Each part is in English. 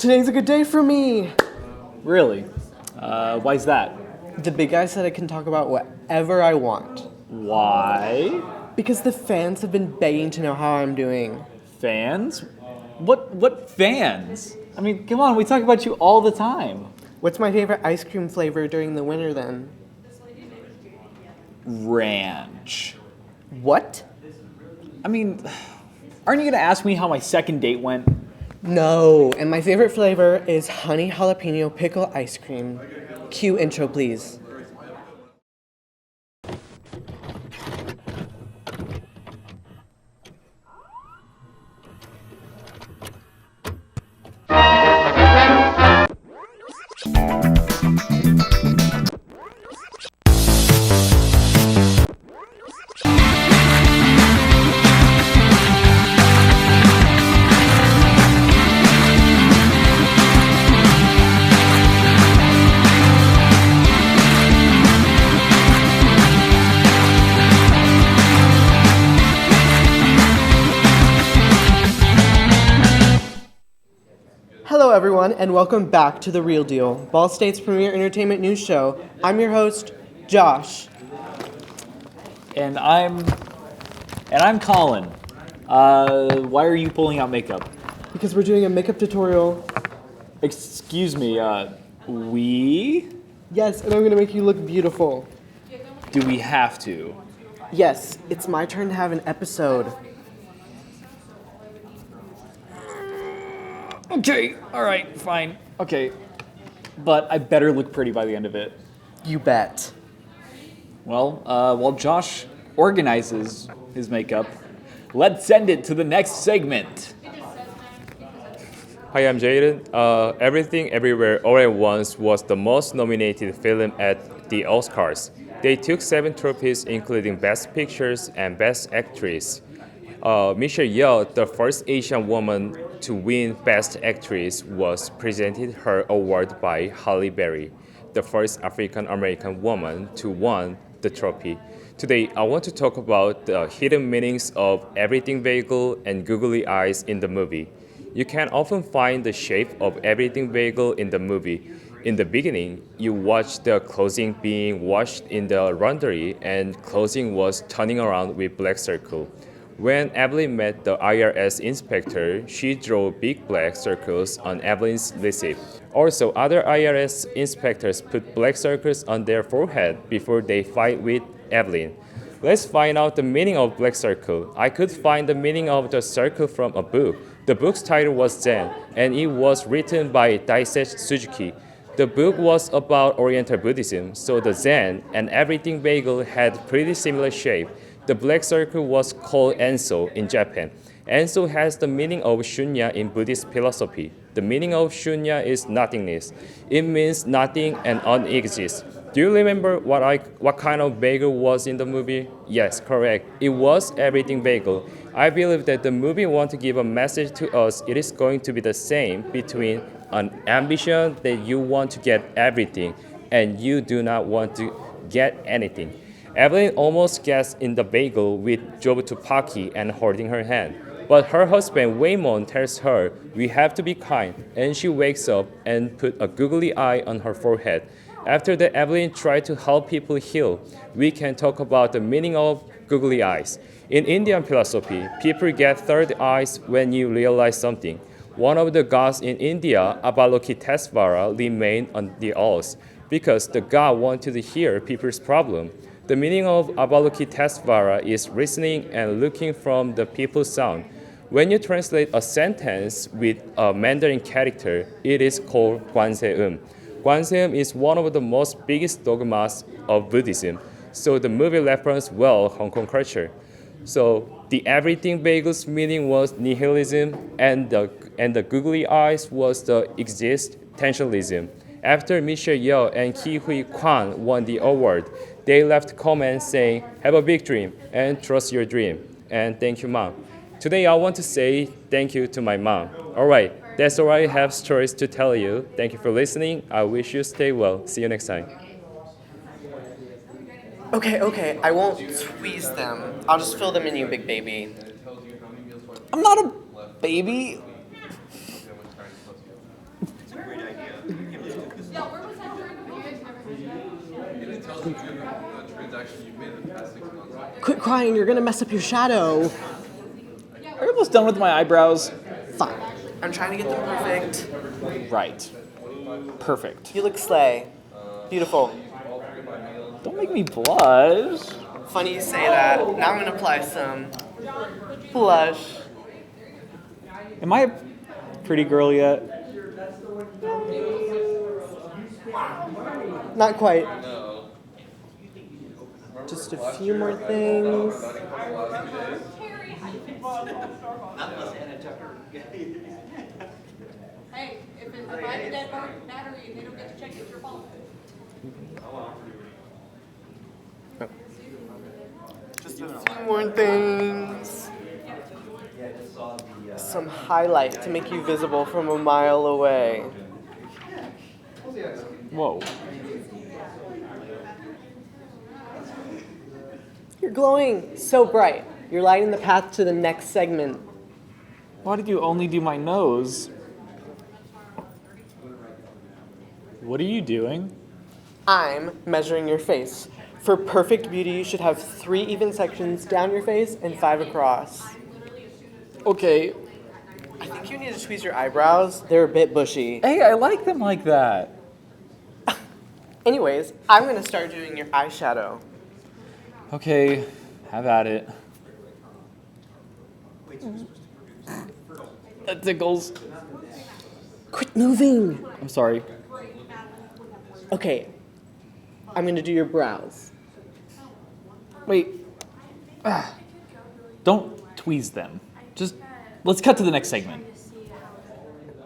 Today's a good day for me. Really? Why's that? The big guy said I can talk about whatever I want. Why? Because the fans have been begging to know how I'm doing. Fans? What fans? I mean, come on, we talk about you all the time. What's my favorite ice cream flavor during the winter then? Ranch. What? I mean, aren't you gonna ask me how my second date went? No, and my favorite flavor is honey jalapeno pickle ice cream. Cue intro, please. Hello everyone, and welcome back to The Real Deal, Ball State's premier entertainment news show. I'm your host, Josh. And I'm Collin. Why are you pulling out makeup? Because we're doing a makeup tutorial. Excuse me, we? Yes, and I'm gonna make you look beautiful. Do we have to? Yes, it's my turn to have an episode. Okay, alright, fine. Okay. But I better look pretty by the end of it. You bet. Well, while Josh organizes his makeup, let's send it to the next segment. Hi, I'm Jayden. Everything Everywhere All at Once was the most nominated film at the Oscars. They took 7 trophies, including Best Pictures and Best Actress. Michelle Yeoh, the first Asian woman to win Best Actress, was presented her award by Halle Berry, the first African American woman to win the trophy. Today, I want to talk about the hidden meanings of everything bagel and googly eyes in the movie. You can often find the shape of everything bagel in the movie. In the beginning, you watch the clothing being washed in the laundry, and clothing was turning around with black circle. When Evelyn met the IRS inspector, she drew big black circles on Evelyn's receipt. Also, other IRS inspectors put black circles on their forehead before they fight with Evelyn. Let's find out the meaning of black circle. I could find the meaning of the circle from a book. The book's title was Zen, and it was written by Daisetsu Suzuki. The book was about Oriental Buddhism, so the Zen and everything bagel had pretty similar shape. The black circle was called Enso in Japan. Enso has the meaning of shunya in Buddhist philosophy. The meaning of shunya is nothingness. It means nothing and unexist. Do you remember what kind of bagel was in the movie? Yes, correct. It was everything bagel. I believe that the movie wants to give a message to us. It is going to be the same between an ambition that you want to get everything and you do not want to get anything. Evelyn almost gets in the bagel with Job Tupaki and holding her hand. But her husband Waymon tells her, "We have to be kind," and she wakes up and put a googly eye on her forehead. After that, Evelyn tried to help people heal. We can talk about the meaning of googly eyes. In Indian philosophy, people get third eyes when you realize something. One of the gods in India, Avalokitesvara, remained on the earth because the god wanted to hear people's problem. The meaning of Avalokitesvara is listening and looking from the people's sound. When you translate a sentence with a Mandarin character, it is called Kwanseum. Kwanseum is one of the most biggest dogmas of Buddhism, so the movie referenced well Hong Kong culture. So the everything bagel's meaning was nihilism, and the googly eyes was the existentialism. After Michelle Yeoh and Ki Hui Kwan won the award, they left comments saying, "Have a big dream and trust your dream." And thank you, Mom. Today I want to say thank you to my mom. All right, that's all I have stories to tell you. Thank you for listening. I wish you stay well. See you next time. Okay, I won't squeeze them. I'll just fill them in, you big baby. I'm not a baby. Quit crying, you're gonna mess up your shadow. Are you almost done with my eyebrows? Fine. I'm trying to get them perfect. Right. Perfect. You look slay. Beautiful. Don't make me blush. Funny you say that. Now I'm gonna apply some blush. Am I a pretty girl yet? Not quite. Just a few more things. Hey, if I did that battery and they don't get to check, it's your fault. Just a few more things. Some highlight to make you visible from a mile away. Whoa. You're glowing so bright. You're lighting the path to the next segment. Why did you only do my nose? What are you doing? I'm measuring your face. For perfect beauty, you should have 3 even sections down your face and 5 across. Okay. I think you need to tweeze your eyebrows. They're a bit bushy. Hey, I like them like that. Anyways, I'm gonna start doing your eyeshadow. Okay, have at it. That tickles. Quit moving. I'm sorry. Okay, I'm gonna do your brows. Wait. Don't tweeze them. Just let's cut to the next segment.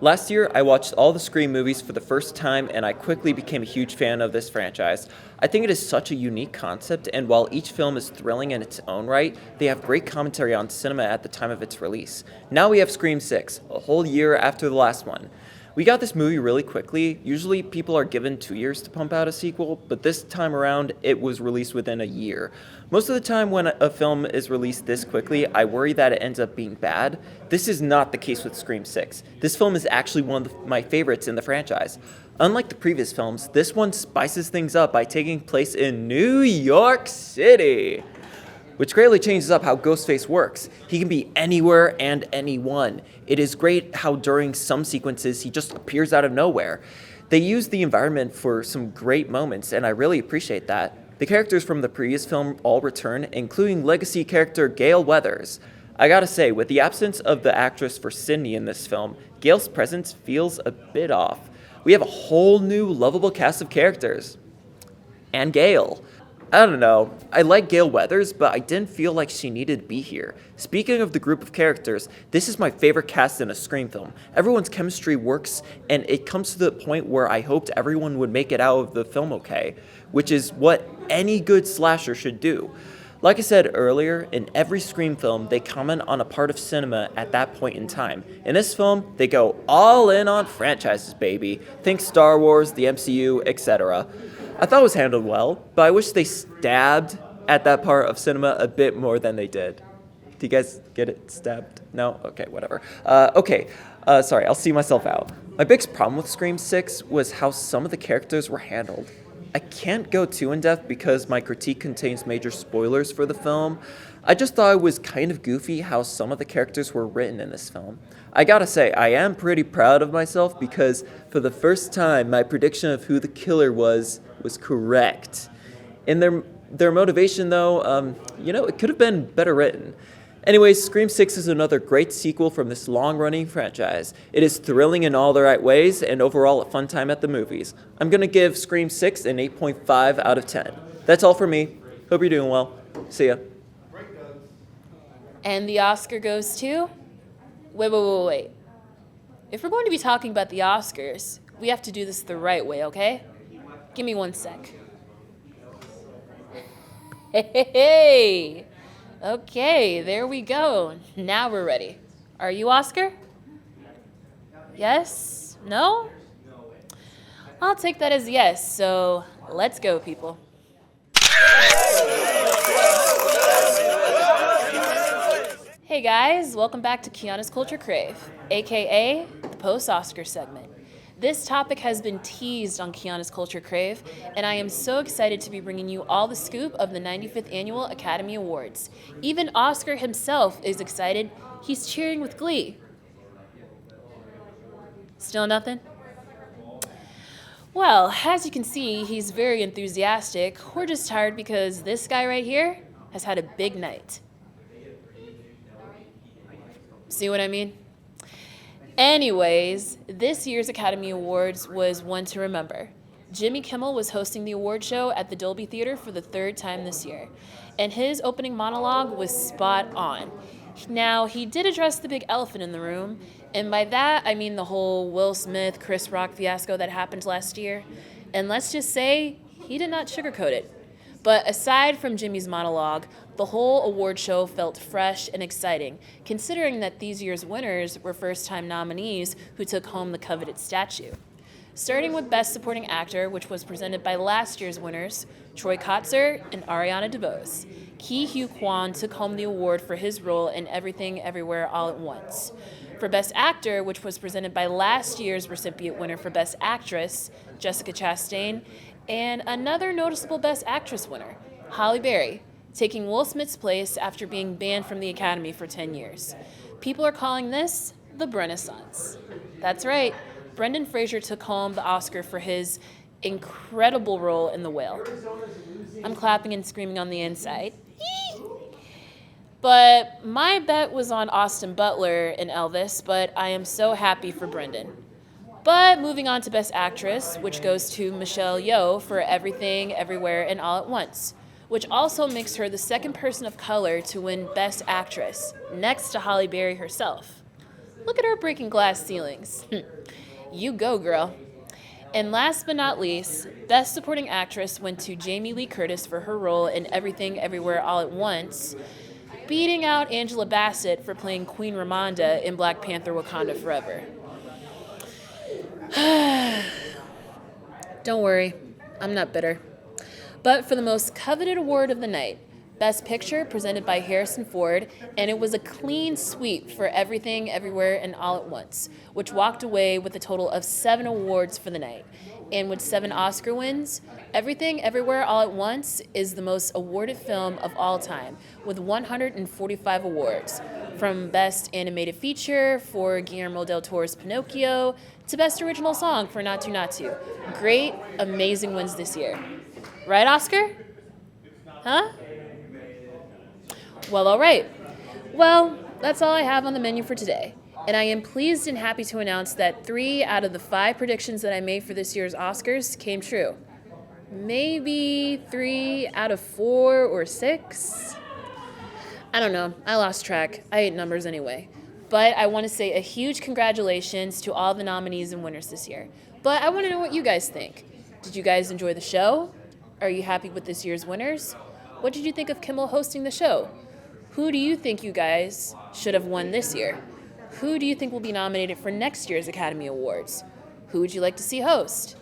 Last year, I watched all the Scream movies for the first time, and I quickly became a huge fan of this franchise. I think it is such a unique concept, and while each film is thrilling in its own right, they have great commentary on cinema at the time of its release. Now we have Scream 6, a whole year after the last one. We got this movie really quickly. Usually people are given 2 years to pump out a sequel, but this time around it was released within a year. Most of the time when a film is released this quickly, I worry that it ends up being bad. This is not the case with Scream 6. This film is actually one of my favorites in the franchise. Unlike the previous films, this one spices things up by taking place in New York City, which greatly changes up how Ghostface works. He can be anywhere and anyone. It is great how during some sequences he just appears out of nowhere. They use the environment for some great moments, and I really appreciate that. The characters from the previous film all return, including legacy character Gale Weathers. I gotta say, with the absence of the actress for Sydney in this film, Gale's presence feels a bit off. We have a whole new lovable cast of characters. And Gale. I don't know, I like Gale Weathers, but I didn't feel like she needed to be here. Speaking of the group of characters, this is my favorite cast in a Scream film. Everyone's chemistry works, and it comes to the point where I hoped everyone would make it out of the film okay, which is what any good slasher should do. Like I said earlier, in every Scream film, they comment on a part of cinema at that point in time. In this film, they go all in on franchises, baby. Think Star Wars, the MCU, etc. I thought it was handled well, but I wish they stabbed at that part of cinema a bit more than they did. Do you guys get it? Stabbed? No? Okay, whatever. Sorry, I'll see myself out. My biggest problem with Scream 6 was how some of the characters were handled. I can't go too in-depth because my critique contains major spoilers for the film. I just thought it was kind of goofy how some of the characters were written in this film. I gotta say, I am pretty proud of myself because for the first time, my prediction of who the killer was correct. In their motivation, though, it could have been better written. Anyways, Scream 6 is another great sequel from this long-running franchise. It is thrilling in all the right ways, and overall a fun time at the movies. I'm gonna give Scream 6 an 8.5 out of 10. That's all for me. Hope you're doing well. See ya. And the Oscar goes to? Wait. If we're going to be talking about the Oscars, we have to do this the right way, okay? Give me 1 sec. Hey! Okay, there we go. Now we're ready. Are you Oscar? Yes? No? I'll take that as yes, so let's go, people. Hey guys, welcome back to Keeona's Culture Crave, aka the post-Oscar segment. This topic has been teased on Keeona's Culture Crave, and I am so excited to be bringing you all the scoop of the 95th Annual Academy Awards. Even Oscar himself is excited. He's cheering with glee. Still nothing? Well, as you can see, he's very enthusiastic. We're just tired because this guy right here has had a big night. See what I mean? Anyways, this year's Academy Awards was one to remember. Jimmy Kimmel was hosting the award show at the Dolby Theater for the third time this year, and his opening monologue was spot on. Now, he did address the big elephant in the room, and by that, I mean the whole Will Smith, Chris Rock fiasco that happened last year. And let's just say, he did not sugarcoat it. But aside from Jimmy's monologue, the whole award show felt fresh and exciting, considering that these year's winners were first-time nominees who took home the coveted statue. Starting with Best Supporting Actor, which was presented by last year's winners, Troy Kotsur and Ariana DeBose. Ki Hugh Kwan took home the award for his role in Everything Everywhere All at Once. For Best Actor, which was presented by last year's recipient winner for Best Actress, Jessica Chastain, and another noticeable Best Actress winner, Halle Berry, taking Will Smith's place after being banned from the Academy for 10 years. People are calling this the Renaissance. That's right, Brendan Fraser took home the Oscar for his incredible role in The Whale. I'm clapping and screaming on the inside. But my bet was on Austin Butler in Elvis, but I am so happy for Brendan. But moving on to Best Actress, which goes to Michelle Yeoh for Everything, Everywhere, and All at Once, which also makes her the second person of color to win Best Actress, next to Halle Berry herself. Look at her breaking glass ceilings. You go, girl. And last but not least, Best Supporting Actress went to Jamie Lee Curtis for her role in Everything, Everywhere, All at Once, beating out Angela Bassett for playing Queen Ramonda in Black Panther Wakanda Forever. Don't worry, I'm not bitter. But for the most coveted award of the night, Best Picture presented by Harrison Ford, and it was a clean sweep for Everything, Everywhere, and All at Once, which walked away with a total of 7 awards for the night. And with 7 Oscar wins, Everything, Everywhere, All at Once is the most awarded film of all time, with 145 awards, from Best Animated Feature for Guillermo del Toro's Pinocchio to Best Original Song for Natu Natu. Great, amazing wins this year. Right, Oscar? Huh? Well, all right. Well, that's all I have on the menu for today. And I am pleased and happy to announce that 3 out of the 5 predictions that I made for this year's Oscars came true. Maybe 3 out of 4 or 6? I don't know. I lost track. I hate numbers anyway. But I want to say a huge congratulations to all the nominees and winners this year. But I want to know what you guys think. Did you guys enjoy the show? Are you happy with this year's winners? What did you think of Kimmel hosting the show? Who do you think you guys should have won this year? Who do you think will be nominated for next year's Academy Awards? Who would you like to see host?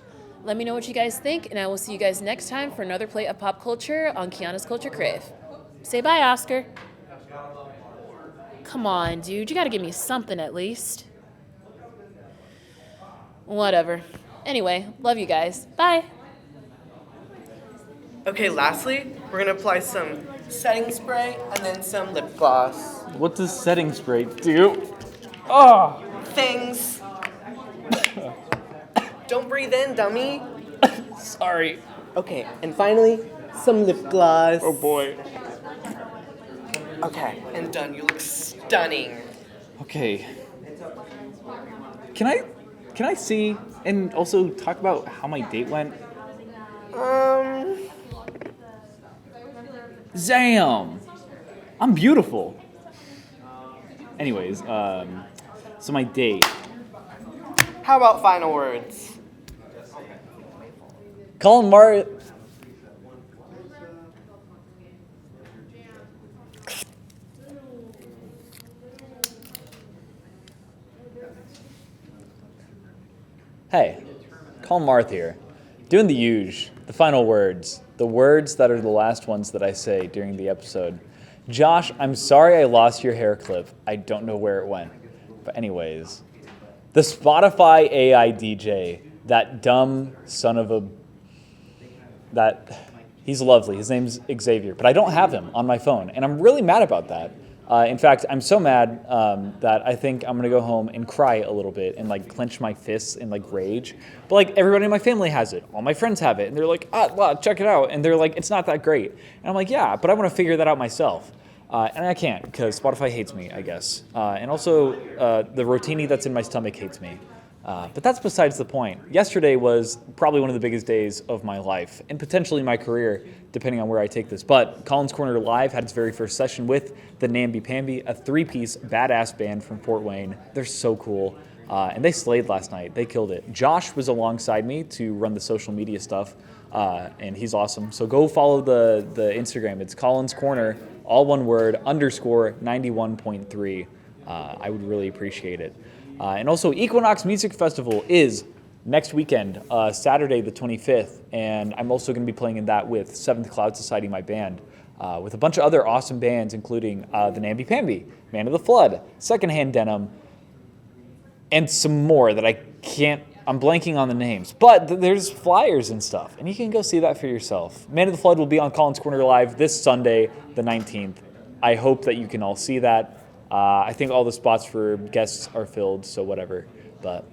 Let me know what you guys think, and I will see you guys next time for another plate of pop culture on Keeona's Culture Crave. Say bye, Oscar. Come on, dude. You gotta give me something at least. Whatever. Anyway, love you guys. Bye. Okay, lastly, we're gonna apply some setting spray and then some lip gloss. What does setting spray do? Oh! Things. Don't breathe in, dummy. Sorry. Okay, and finally, some lip gloss. Oh boy. Okay, and done. You look stunning. Okay. Can I see and also talk about how my date went? Zam! I'm beautiful. Anyways, so my date. How about final words? Collin. Hey, Collin Marth here. Doing the huge, the final words, the words that are the last ones that I say during the episode. Josh, I'm sorry I lost your hair clip. I don't know where it went. But anyways, The Spotify AI DJ, that dumb son of a... He's lovely. His name's Xavier, but I don't have him on my phone, and I'm really mad about that. In fact, I'm so mad that I think I'm gonna go home and cry a little bit and like clench my fists in like rage. But like everybody in my family has it, all my friends have it, and they're like, wow, check it out, and they're like, it's not that great, and I'm like, yeah, but I want to figure that out myself, and I can't because Spotify hates me, I guess, and also the rotini that's in my stomach hates me. But that's besides the point. Yesterday was probably one of the biggest days of my life and potentially my career, depending on where I take this. But Collin's Corner Live had its very first session with the Namby Pamby, a three-piece badass band from Fort Wayne. They're so cool. And they slayed last night. They killed it. Josh was alongside me to run the social media stuff, and he's awesome. So go follow the Instagram. It's Collin's Corner, all one word, _91.3. I would really appreciate it. And also, Equinox Music Festival is next weekend, Saturday the 25th, and I'm also going to be playing in that with Seventh Cloud Society, my band, with a bunch of other awesome bands, including the Namby Pamby, Man of the Flood, Secondhand Denim, and some more that I'm blanking on the names, but there's flyers and stuff, and you can go see that for yourself. Man of the Flood will be on Collin's Corner Live this Sunday, the 19th. I hope that you can all see that. I think all the spots for guests are filled, so whatever. But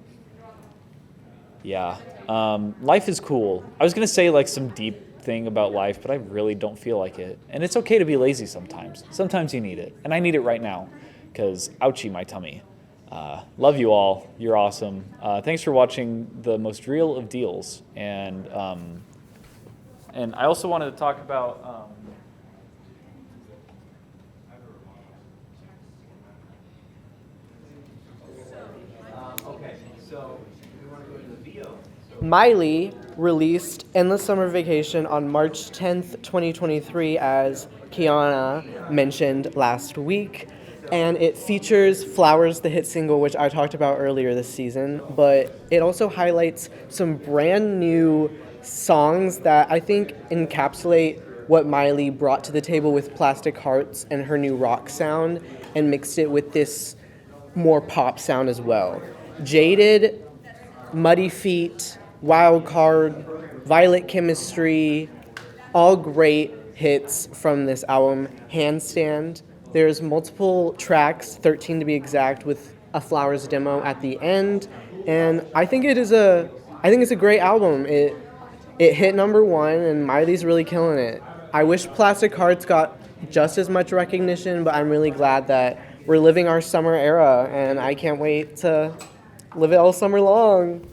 yeah, life is cool. I was gonna say like some deep thing about life, but I really don't feel like it. And it's okay to be lazy sometimes. Sometimes you need it, and I need it right now, because ouchie, my tummy. Love you all. You're awesome. Thanks for watching the most real of deals. And I also wanted to talk about. Miley released Endless Summer Vacation on March 10th, 2023, as Keeona mentioned last week. And it features Flowers, the hit single, which I talked about earlier this season. But it also highlights some brand new songs that I think encapsulate what Miley brought to the table with Plastic Hearts and her new rock sound, and mixed it with this more pop sound as well. Jayden, Muddy Feet, Wild Card, Violet Chemistry, all great hits from this album. Handstand. There's multiple tracks, 13 to be exact, with a Flowers demo at the end, and I think it's a great album. It hit #1, and Miley's really killing it. I wish Plastic Hearts got just as much recognition, but I'm really glad that we're living our summer era, and I can't wait to live it all summer long.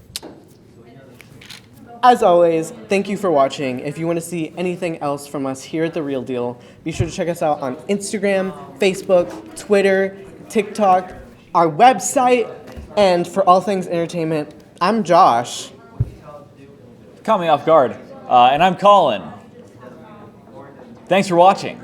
As always, thank you for watching. If you want to see anything else from us here at The Real Deal, be sure to check us out on Instagram, Facebook, Twitter, TikTok, our website, and for all things entertainment, I'm Josh. Caught me off guard. And I'm Collin. Thanks for watching.